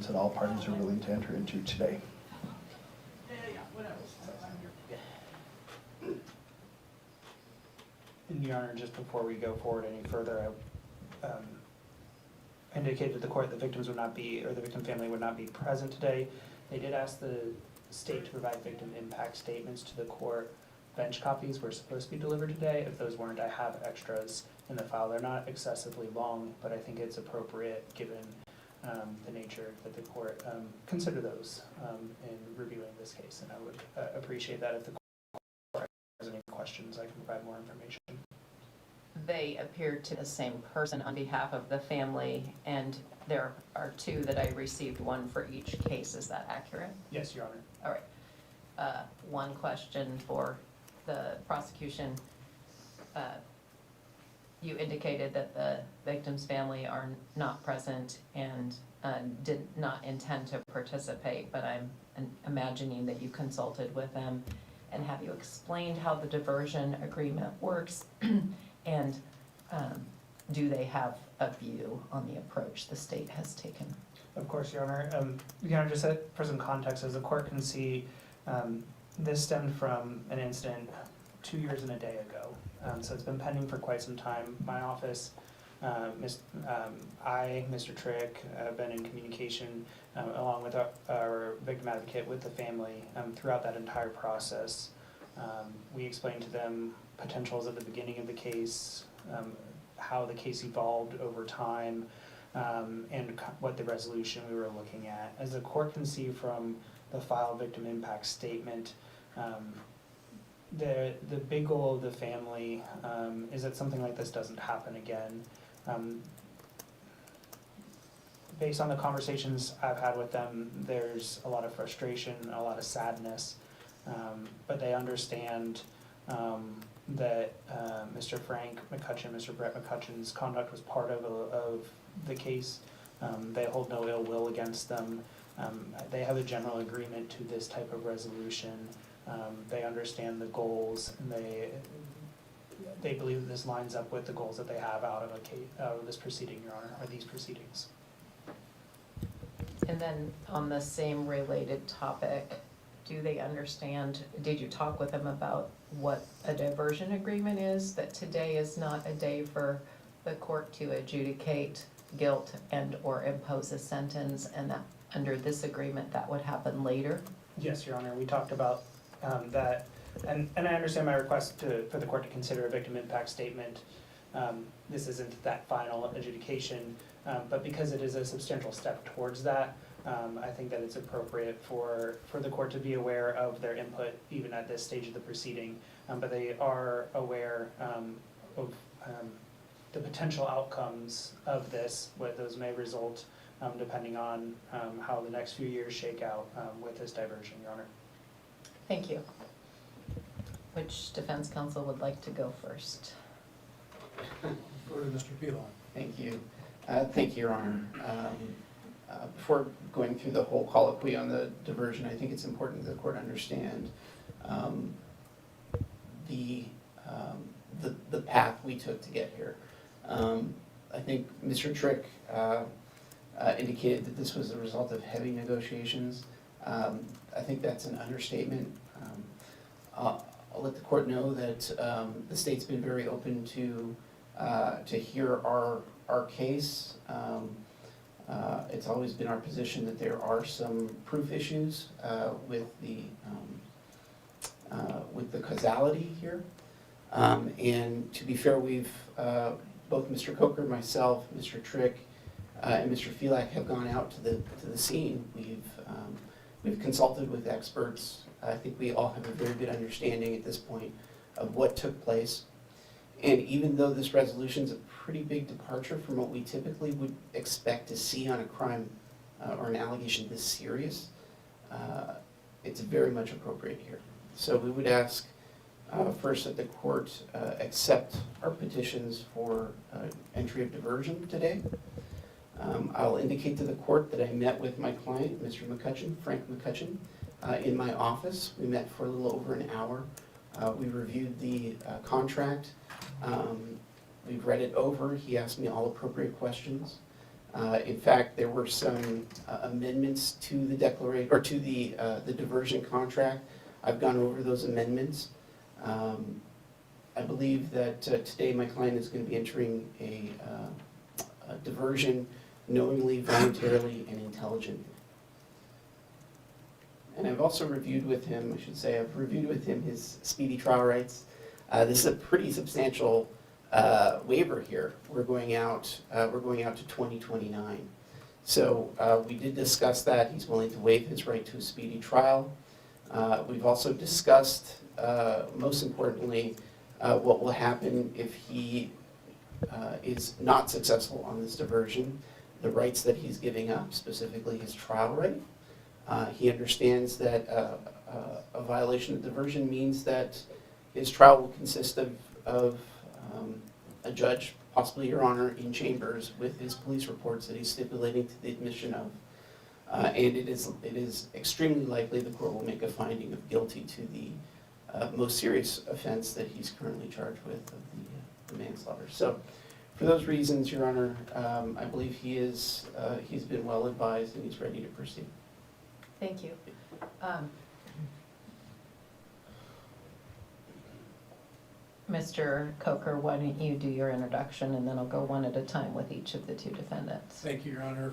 agreements that all parties are willing to enter into today. And Your Honor, just before we go forward any further, I indicated to the court the victims would not be, or the victim family would not be present today. They did ask the state to provide victim impact statements to the court. Bench copies were supposed to be delivered today. If those weren't, I have extras in the file. They're not excessively long, but I think it's appropriate given the nature that the court consider those in reviewing this case. And I would appreciate that if the court has any questions, I can provide more information. They appear to be the same person on behalf of the family, and there are two that I received, one for each case. Is that accurate? Yes, Your Honor. All right. One question for the prosecution. You indicated that the victim's family are not present and did not intend to participate, but I'm imagining that you consulted with them. And have you explained how the diversion agreement works? And do they have a view on the approach the state has taken? Of course, Your Honor. Your Honor, just for some context, as the court can see, this stemmed from an incident 2 years and a day ago. So it's been pending for quite some time. My office, Mr. Trick, have been in communication along with our victim advocate with the family throughout that entire process. We explained to them potentials at the beginning of the case, how the case evolved over time, and what the resolution we were looking at. As the court can see from the file victim impact statement, the big goal of the family is that something like this doesn't happen again. Based on the conversations I've had with them, there's a lot of frustration, a lot of sadness, but they understand that Mr. Frank McCutcheon, Mr. Brett McCutcheon's conduct was part of the case. They hold no ill will against them. They have a general agreement to this type of resolution. They understand the goals, and they believe that this lines up with the goals that they have out of this proceeding, Your Honor, or these proceedings. And then on the same related topic, do they understand, did you talk with them about what a diversion agreement is, that today is not a day for the court to adjudicate guilt and or impose a sentence, and that under this agreement that would happen later? Yes, Your Honor, we talked about that, and I understand my request for the court to consider a victim impact statement. This isn't that final adjudication, but because it is a substantial step towards that, I think that it's appropriate for the court to be aware of their input even at this stage of the proceeding, but they are aware of the potential outcomes of this, what those may result depending on how the next few years shake out with this diversion, Your Honor. Thank you. Which defense counsel would like to go first? Go to Mr. Pilon. Thank you. Thank you, Your Honor. Before going through the whole colloquy on the diversion, I think it's important that the court understand the path we took to get here. I think Mr. Trick indicated that this was the result of heavy negotiations. I think that's an understatement. I'll let the court know that the state's been very open to hear our case. It's always been our position that there are some proof issues with the causality here. And to be fair, we've both Mr. Coker, myself, Mr. Trick, and Mr. Felak have gone out to the scene. We've consulted with experts. I think we all have a very good understanding at this point of what took place. And even though this resolution is a pretty big departure from what we typically would expect to see on a crime or an allegation this serious, it's very much appropriate here. So we would ask first that the court accept our petitions for entry of diversion today. I'll indicate to the court that I met with my client, Mr. McCutcheon, Frank McCutcheon, in my office. We met for a little over an hour. We reviewed the contract. We've read it over. He asked me all appropriate questions. In fact, there were some amendments to the declaration, or to the diversion contract. I've gone over those amendments. I believe that today my client is going to be entering a diversion knowingly, voluntarily, and intelligently. And I've also reviewed with him, I've reviewed with him his speedy trial rights. This is a pretty substantial waiver here. We're going out to 2029. So we did discuss that. He's willing to waive his right to a speedy trial. We've also discussed, most importantly, what will happen if he is not successful on this diversion, the rights that he's giving up, specifically his trial right. He understands that a violation of diversion means that his trial will consist of a judge, possibly Your Honor, in chambers with his police reports that he's stipulating to the admission of. And it is extremely likely the court will make a finding of guilty to the most serious offense that he's currently charged with, of the manslaughter. So for those reasons, Your Honor, I believe he's been well advised and he's ready to proceed. Thank you. Mr. Coker, why don't you do your introduction, and then I'll go one at a time with each of the two defendants. Thank you, Your Honor.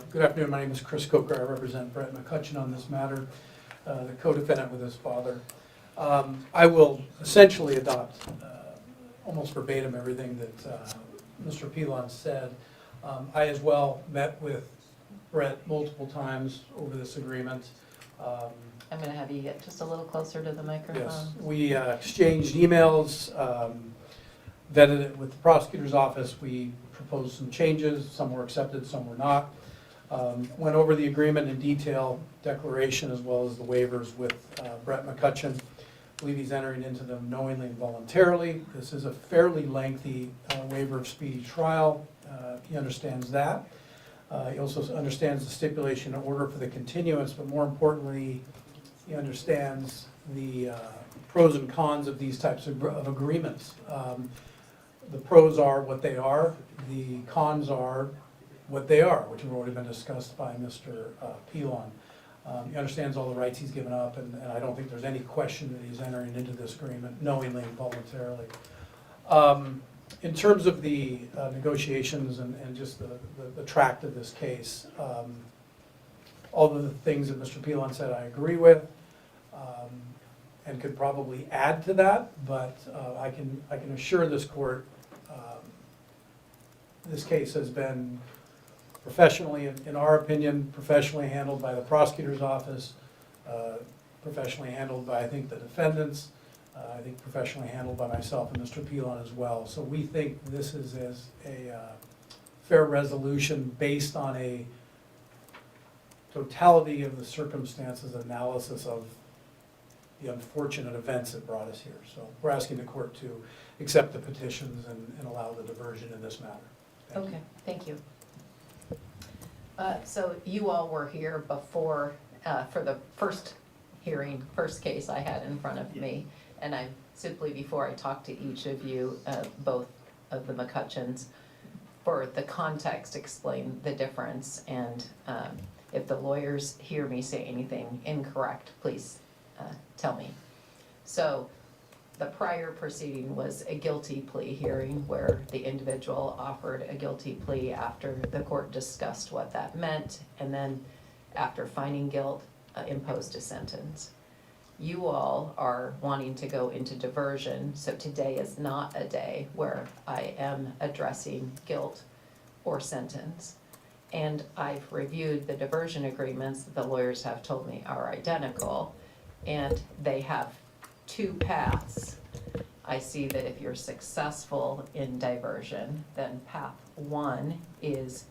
Good afternoon. My name is Chris Coker. I represent Brett McCutcheon on this matter, the co-defendant with his father. I will essentially adopt almost verbatim everything that Mr. Pilon said. I as well met with Brett multiple times over this agreement. I'm going to have you get just a little closer to the microphone. Yes, we exchanged emails, vetted it with the prosecutor's office. We proposed some changes. Some were accepted, some were not. Went over the agreement in detail, declaration as well as the waivers with Brett McCutcheon. I believe he's entering into them knowingly and voluntarily. This is a fairly lengthy waiver of speedy trial. He understands that. He also understands the stipulation in order for the continuance, but more importantly, he understands the pros and cons of these types of agreements. The pros are what they are, the cons are what they are, which have already been discussed by Mr. Pilon. He understands all the rights he's given up, and I don't think there's any question that he's entering into this agreement knowingly and voluntarily. In terms of the negotiations and just the tract of this case, all of the things that Mr. Pilon said I agree with, and could probably add to that, but I can assure this court this case has been professionally, in our opinion, professionally handled by the prosecutor's office, professionally handled by, I think, the defendants, I think professionally handled by myself and Mr. Pilon as well. So we think this is as a fair resolution based on a totality of the circumstances analysis of the unfortunate events that brought us here. So we're asking the court to accept the petitions and allow the diversion in this matter. Thank you. Okay, thank you. So you all were here before, for the first hearing, first case I had in front of me. And I simply, before I talk to each of you, both of the McCutcheons, for the context, explain the difference. And if the lawyers hear me say anything incorrect, please tell me. So the prior proceeding was a guilty plea hearing where the individual offered a guilty plea after the court discussed what that meant, and then after finding guilt, imposed a sentence. You all are wanting to go into diversion, so today is not a day where I am addressing guilt or sentence. And I've reviewed the diversion agreements that the lawyers have told me are identical, and they have two paths. I see that if you're successful in diversion, then path one is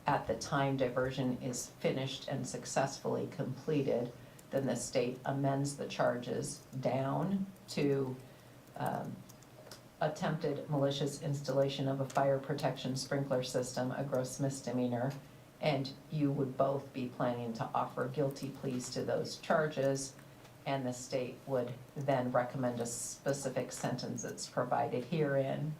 at the time diversion is finished and successfully completed, then the state amends the charges down to attempted malicious installation of a fire protection sprinkler system, a gross misdemeanor, and you would both be planning to offer guilty pleas to those charges, and the state would then recommend a specific sentence that's provided herein.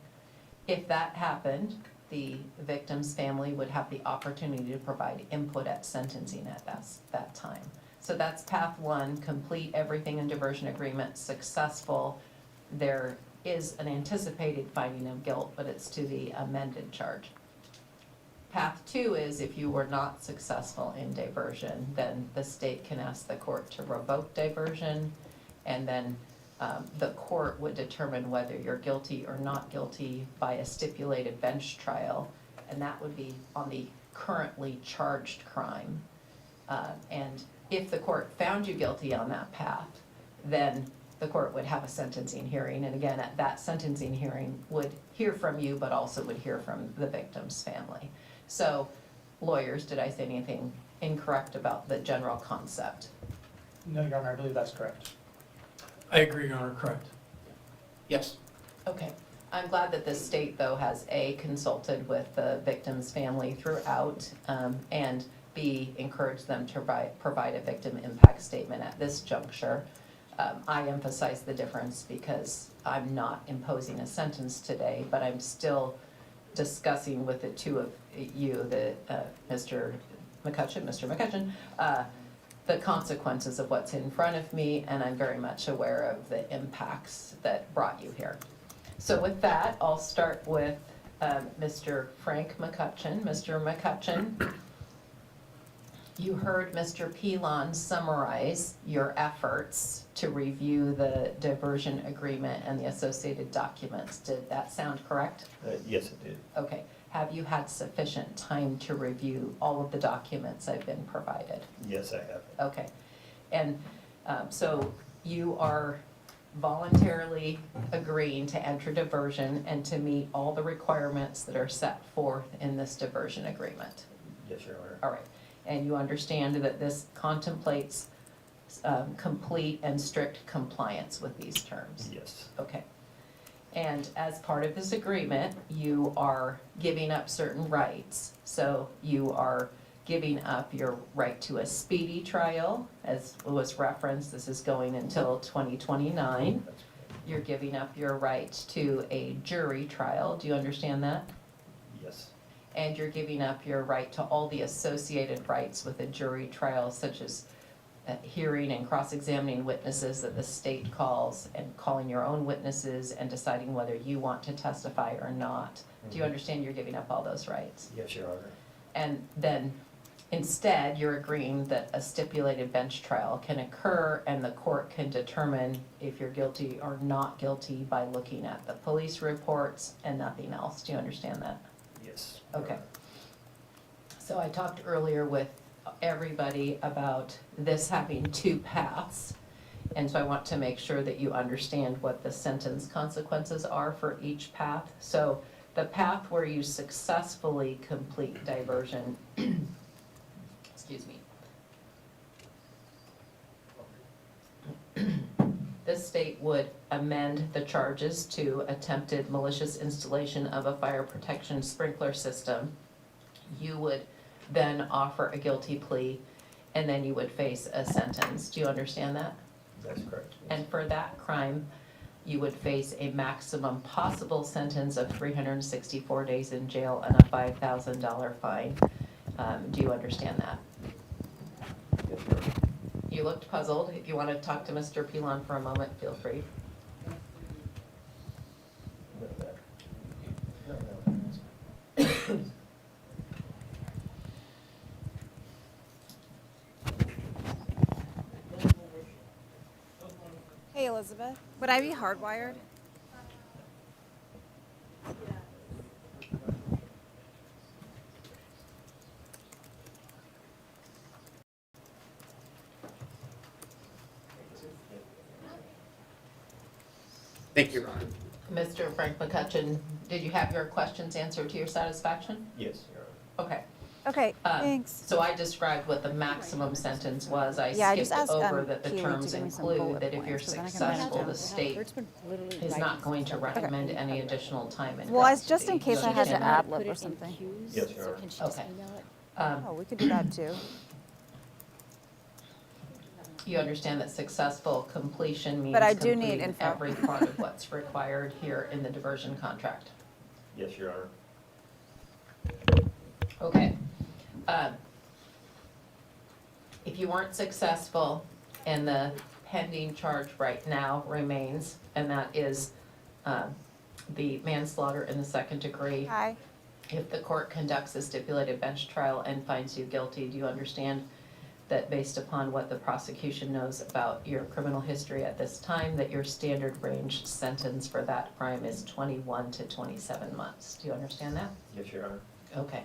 If that happened, the victim's family would have the opportunity to provide input at sentencing at that time. So that's path one, complete everything in diversion agreement, successful. There is an anticipated finding of guilt, but it's to the amended charge. Path two is if you were not successful in diversion, then the state can ask the court to revoke diversion, and then the court would determine whether you're guilty or not guilty by a stipulated bench trial, and that would be on the currently charged crime. And if the court found you guilty on that path, then the court would have a sentencing hearing, and again, at that sentencing hearing would hear from you, but also would hear from the victim's family. So, lawyers, did I say anything incorrect about the general concept? No, Your Honor, I believe that's correct. I agree, Your Honor, correct. Yes. Okay, I'm glad that the state, though, has A, consulted with the victim's family throughout, and B, encouraged them to provide a victim impact statement at this juncture. I emphasize the difference because I'm not imposing a sentence today, but I'm still discussing with the two of you, Mr. McCutcheon, the consequences of what's in front of me, and I'm very much aware of the impacts that brought you here. So with that, I'll start with Mr. Frank McCutcheon. Mr. McCutcheon, you heard Mr. Pilon summarize your efforts to review the diversion agreement and the associated documents. Did that sound correct? Yes, it did. Okay. Have you had sufficient time to review all of the documents I've been provided? Yes, I have. Okay. And so you are voluntarily agreeing to enter diversion and to meet all the requirements that are set forth in this diversion agreement? Yes, Your Honor. All right. And you understand that this contemplates complete and strict compliance with these terms? Yes. Okay. And as part of this agreement, you are giving up certain rights. So you are giving up your right to a speedy trial, as was referenced. This is going until 2029. That's You're giving up your right to a jury trial. Do you understand that? yes. And you're giving up your right to all the associated rights with a jury trial, such as hearing and cross-examining witnesses that the state calls, and calling your own witnesses and deciding whether you want to testify or not. Do you understand you're giving up all those rights? Yes, Your Honor. And then instead, you're agreeing that a stipulated bench trial can occur and the court can determine if you're guilty or not guilty by looking at the police reports and nothing else. Do you understand that? Yes. Your Okay. Honor. So I talked earlier with everybody about this having two paths. And so I want to make sure that you understand what the sentence consequences are for each path. So the path where you successfully complete diversion, excuse me. The state would amend the charges to attempted malicious installation of a fire protection sprinkler system. You would then offer a guilty plea, and then you would face a sentence. Do you understand that? That's correct. Yes. And for that crime, you would face a maximum possible sentence of 364 days in jail and a $5,000 fine. Do you understand that? Yes, Your Honor. You looked puzzled. If you want to talk to Mr. Pilon for a moment, feel free. No, that- no. Hey, Elizabeth. Would I be hardwired? Thank you, Your Honor. Mr. Frank McCutcheon, did you have your questions answered to your satisfaction? Yes, Your Honor. Okay. Okay, thanks. So I described what the maximum sentence was. I Yeah, I just skipped asked, over that the Keely to terms give me some include bullet that if you're points, so then I can write it successful, down. the state is not going to recommend any additional time in Well, just in custody. case I You had to cannot- ad lib or something. Yes, Your Honor. Okay. Oh, we could do that too. You understand that successful completion means But I do need completing info. every part of what's required here in the diversion contract. Yes, Your Honor. Okay. If you weren't successful and the pending charge right now remains, and that is the manslaughter in the second degree, Hi. if the court conducts a stipulated bench trial and finds you guilty, do you understand that based upon what the prosecution knows about your criminal history at this time, that your standard range sentence for that crime is 21 to 27 months? Do you understand that? Yes, Your Honor. Okay.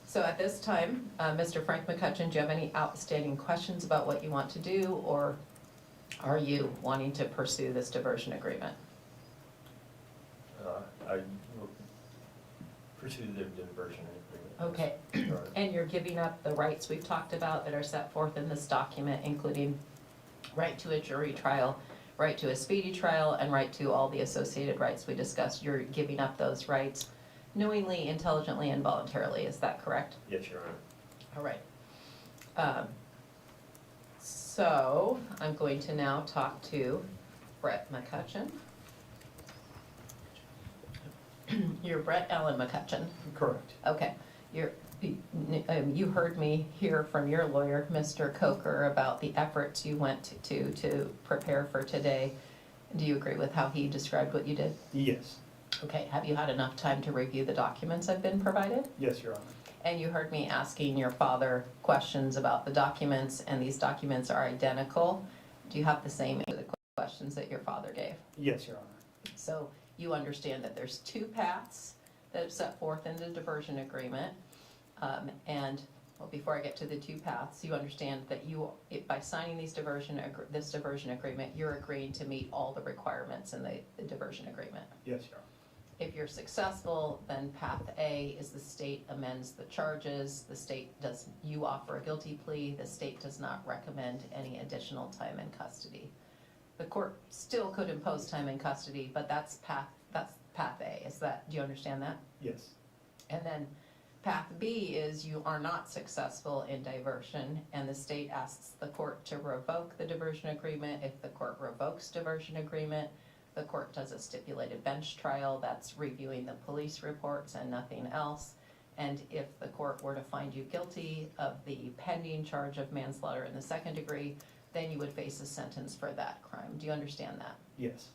So at this time, Mr. Frank McCutcheon, do you have any outstanding questions about what you want to do, or are you wanting to pursue this diversion agreement? I will pursue the diversion agreement. Okay. Your Honor. And you're giving up the rights we've talked about that are set forth in this document, including right to a jury trial, right to a speedy trial, and right to all the associated rights we discussed. You're giving up those rights knowingly, intelligently, and voluntarily. Is that correct? Yes, Your Honor. All right. So I'm going to now talk to Brett McCutcheon. You're Brett Allen McCutcheon. Correct. Okay. You heard me hear from your lawyer, Mr. Coker, about the efforts you went to prepare for today. Do you agree with how he described what you did? Yes. Okay. Have you had enough time to review the documents I've been provided? Yes, Your Honor. And you heard me asking your father questions about the documents, and these documents are identical. Do you have the same answer to the questions that your father gave? Yes, Your Honor. So you understand that there's two paths that are set forth in the diversion agreement. Well, before I get to the two paths, you understand that by signing this diversion agreement, you're agreeing to meet all the requirements in the diversion agreement. Yes, Your Honor. If you're successful, then path A is the state amends the charges. You offer a guilty plea. The state does not recommend any additional time in custody. The court still could impose time in custody, but that's path A. Do you understand that? Yes. And then path B is you are not successful in diversion, and the state asks the court to revoke the diversion agreement. If the court revokes diversion agreement, the court does a stipulated bench trial. That's reviewing the police reports and nothing else. And if the court were to find you guilty of the pending charge of manslaughter in the second degree, then you would face a sentence for that crime. Do you understand that? Yes.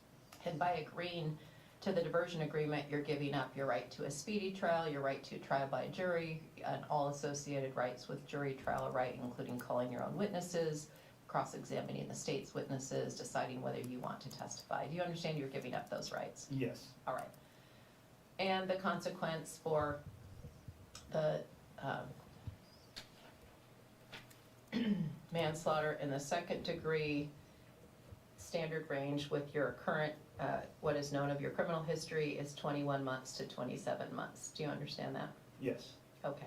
And by agreeing to the diversion agreement, you're giving up your right to a speedy trial, your right to trial by jury, and all associated rights with jury trial right, including calling your own witnesses, cross-examining the state's witnesses, deciding whether you want to testify. Do you understand you're giving up those rights? Yes. All right. And the consequence for the manslaughter in the second degree, standard range with your current, what is known of your criminal history, is 21 months to 27 months. Do you understand that? Yes. Okay.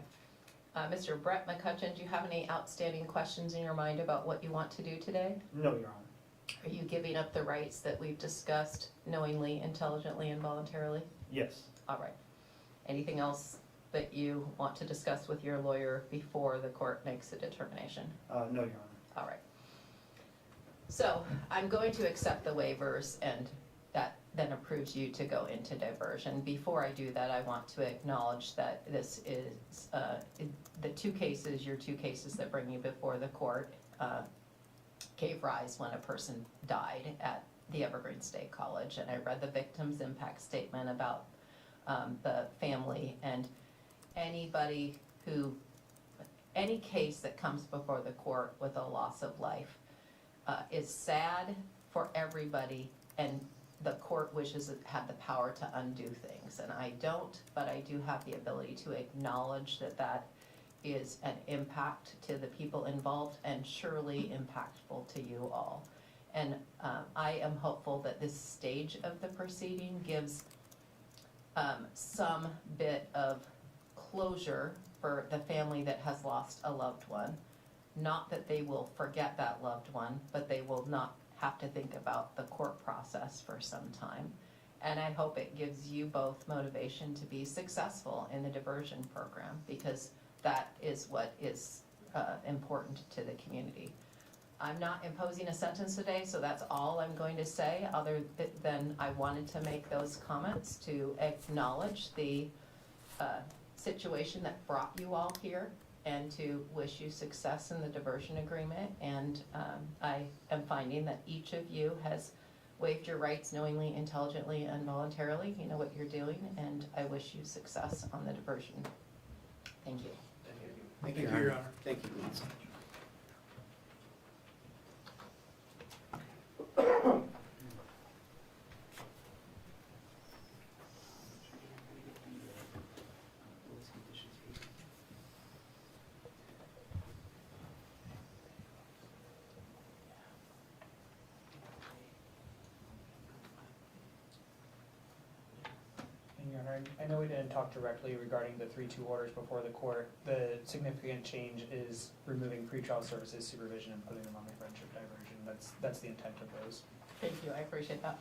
Mr. Brett McCutcheon, do you have any outstanding questions in your mind about what you want to do today? No, Your Honor. Are you giving up the rights that we've discussed knowingly, intelligently, and voluntarily? Yes. All right. Anything else that you want to discuss with your lawyer before the court makes a determination? No, Your Honor. All right. So I'm going to accept the waivers, and that then approves you to go into diversion. Before I do that, I want to acknowledge that this is your two cases that bring you before the court gave rise when a person died at the Evergreen State College. And I read the victim's impact statement about the family, and any case that comes before the court with a loss of life is sad for everybody, and the court wishes it had the power to undo things. And I don't, but I do have the ability to acknowledge that that is an impact to the people involved and surely impactful to you all. And I am hopeful that this stage of the proceeding gives some bit of closure for the family that has lost a loved one. Not that they will forget that loved one, but they will not have to think about the court process for some time. And I hope it gives you both motivation to be successful in the diversion program, because that is what is important to the community. I'm not imposing a sentence today, so that's all I'm going to say, other than I wanted to make those comments to acknowledge the situation that brought you all here and to wish you success in the diversion agreement. And I am finding that each of you has waived your rights knowingly, intelligently, and voluntarily. You know what you're doing, and I wish you success on the diversion. Thank you. Thank Thank you, you, Your Honor. Thank you, Nancy. And Your Honor, I know we didn't talk directly regarding the 3-2 orders before the court. The significant change is removing pretrial services supervision and putting them on the friendship diversion. That's the intent of those. Thank you, I appreciate that.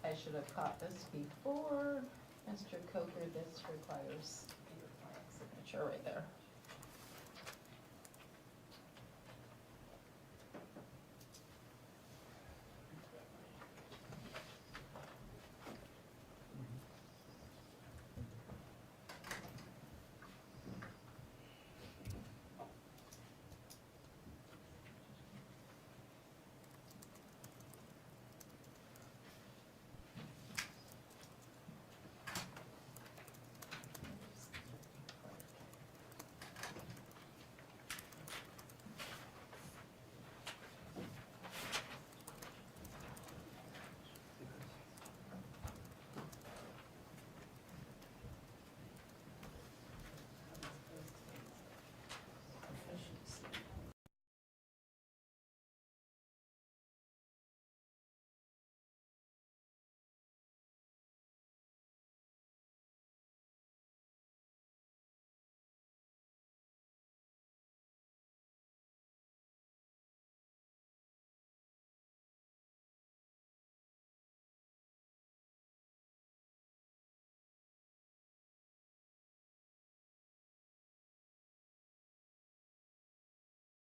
I should have caught this before. Mr. Coker, this requires your client's signature right there.